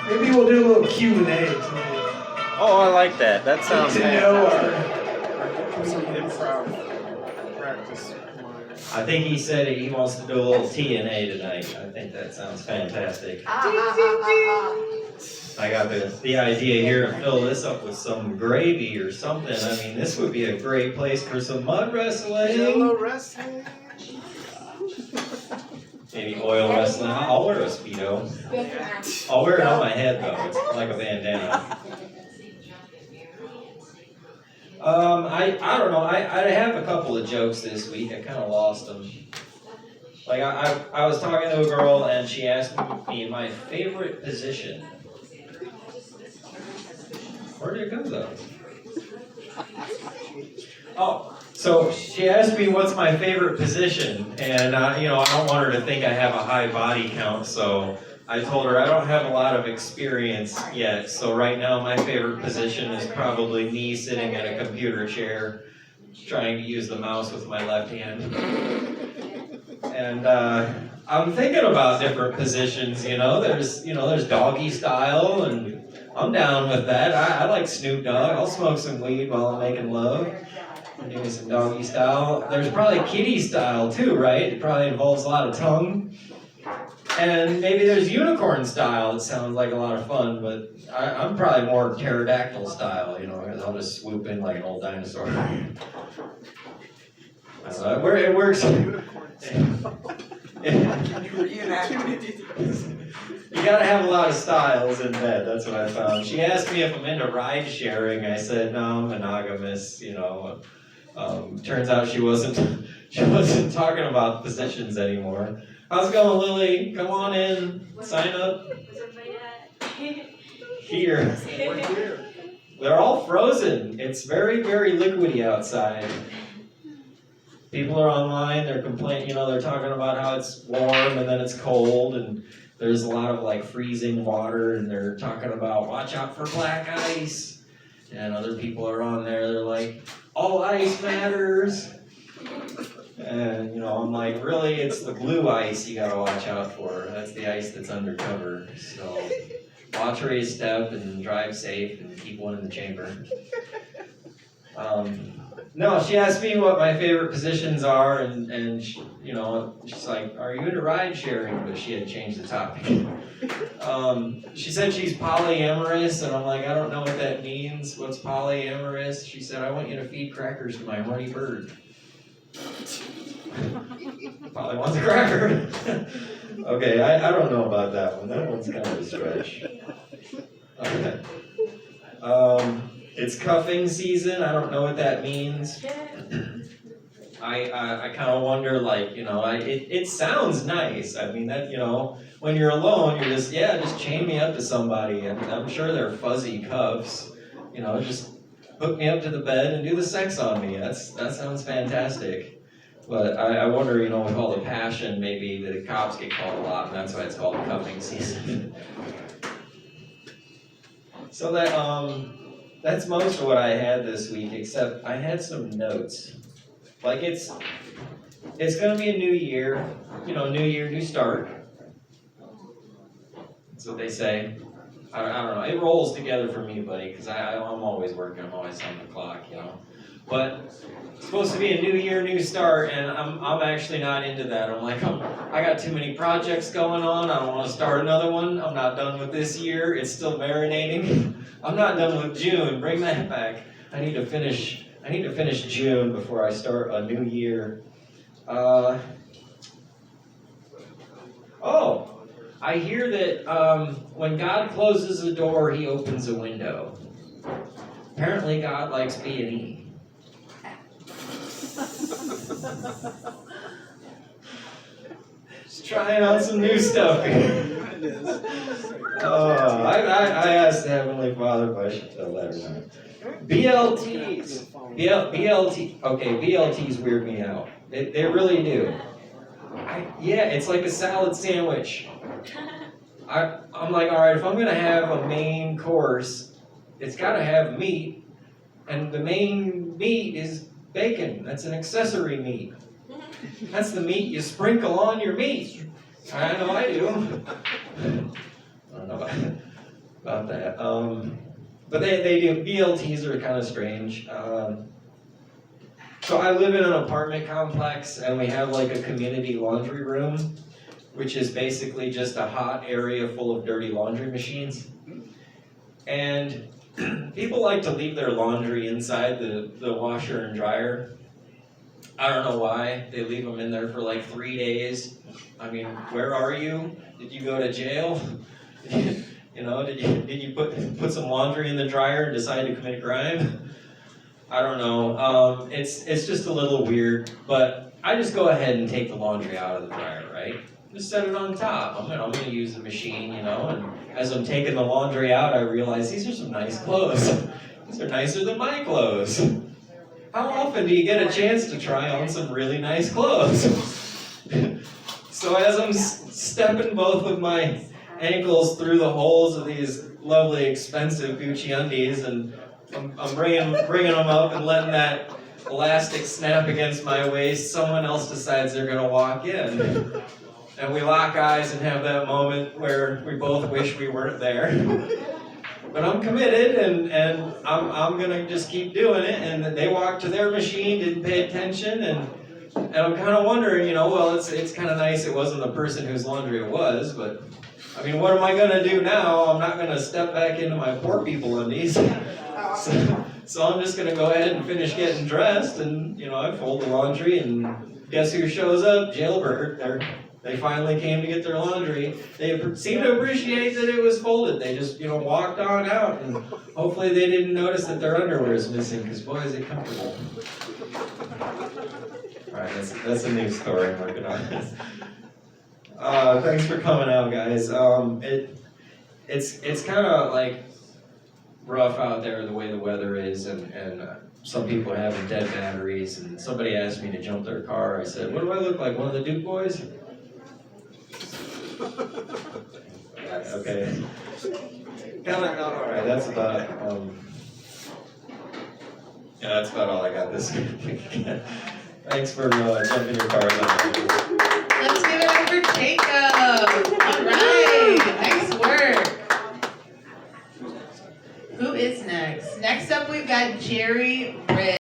Maybe we'll do a little Q&A tonight. Oh, I like that. That sounds To know Some improv practice. I think he said he wants to do a little TNA tonight. I think that sounds fantastic. I got the idea here to fill this up with some gravy or something. I mean, this would be a great place for some mud wrestling. Jello wrestling. Maybe oil wrestling. I'll wear a Speedo. I'll wear it on my head though. It's like a bandana. I don't know. I have a couple of jokes this week. I kind of lost them. Like I was talking to a girl and she asked me my favorite position. Where did it go though? Oh, so she asked me what's my favorite position, and I don't want her to think I have a high body count, so I told her I don't have a lot of experience yet. So right now my favorite position is probably me sitting in a computer chair, trying to use the mouse with my left hand. And I'm thinking about different positions. There's doggy style, and I'm down with that. I like Snoop Dogg. I'll smoke some weed while I'm making love. I'm doing some doggy style. There's probably kitty style too, right? It probably involves a lot of tongue. And maybe there's unicorn style. It sounds like a lot of fun, but I'm probably more pterodactyl style, because I'll just swoop in like an old dinosaur. It works. You gotta have a lot of styles in bed, that's what I found. She asked me if I'm into ride sharing. I said, no, I'm monogamous, Turns out she wasn't talking about positions anymore. How's it going, Lily? Come on in, sign up. Here. They're all frozen. It's very, very liquidy outside. People are online, they're complaining, they're talking about how it's warm and then it's cold, and there's a lot of like freezing water, and they're talking about watch out for black ice. And other people are on there, they're like, all ice matters. And I'm like, really, it's the blue ice you gotta watch out for. That's the ice that's undercover. So watch where you step and drive safe and keep one in the chamber. No, she asked me what my favorite positions are, and she's like, are you into ride sharing? But she had changed the topic. She said she's polyamorous, and I'm like, I don't know what that means. What's polyamorous? She said, I want you to feed crackers to my horny bird. Probably wants a cracker. Okay, I don't know about that one. That one's kind of a stretch. Okay. It's cuffing season. I don't know what that means. I kind of wonder, it sounds nice. I mean, that, when you're alone, you're just chain me up to somebody. And I'm sure they're fuzzy cuffs. Just hook me up to the bed and do the sex on me. That sounds fantastic. But I wonder, with all the passion, maybe the cops get called a lot, and that's why it's called cuffing season. So that's most of what I had this week, except I had some notes. Like it's gonna be a new year, new year, new start. That's what they say. I don't know. It rolls together for me, buddy, because I'm always working. I'm always on the clock, But it's supposed to be a new year, new start, and I'm actually not into that. I'm like, I got too many projects going on. I don't want to start another one. I'm not done with this year. It's still marinating. I'm not done with June. Bring that back. I need to finish June before I start a new year. I hear that when God closes a door, He opens a window. Apparently, God likes B&E. Just trying out some new stuff here. I asked the Heavenly Father if I should tell that or not. BLTs. BLTs weird me out. They really do. It's like a salad sandwich. I'm like, all right, if I'm going to have a main course, it's got to have meat, and the main meat is bacon. That's an accessory meat. That's the meat you sprinkle on your meat. I know I do. I don't know about it. not that. But they do, BLTs are kind of strange. So I live in an apartment complex and we have like a community laundry room, which is basically just a hot area full of dirty laundry machines. And people like to leave their laundry inside the washer and dryer. I don't know why. They leave them in there for like 3 days. I mean, where are you? Did you go to jail? You know, did you put some laundry in the dryer and decide to commit a crime? I don't know. It's just a little weird, but I just go ahead and take the laundry out of the dryer, right? Just set it on top. I'm gonna use the machine, you know, and as I'm taking the laundry out, I realize these are some nice clothes. These are nicer than my clothes. How often do you get a chance to try on some really nice clothes? So as I'm stepping both of my ankles through the holes of these lovely, expensive Gucci undies, and I'm bringing them up and letting that elastic snap against my waist, someone else decides they're going to walk in. And we lock eyes and have that moment where we both wish we weren't there. But I'm committed, and I'm going to just keep doing it. And they walked to their machine, didn't pay attention, and I'm kind of wondering, you know, well, it's kind of nice it wasn't the person whose laundry it was, but I mean, what am I going to do now? I'm not going to step back into my poor people undies. So I'm just going to go ahead and finish getting dressed, and, you know, I fold the laundry, and guess who shows up? Jailbird. They finally came to get their laundry. They seemed to appreciate that it was folded. They just, you know, walked on out, and hopefully they didn't notice that their underwear is missing, because boy, is it comfortable. All right, that's a new story I'm working on. Thanks for coming out, guys. It's kind of like rough out there the way the weather is, and some people are having dead batteries, and somebody asked me to jump their car. I said, what do I look like, one of the Duke boys? Okay. All right, that's about that's about all I got this week. Thanks for jumping your car. Let's give it up for Jacob. All right, nice work. Who is next? Next up, we've got Jerry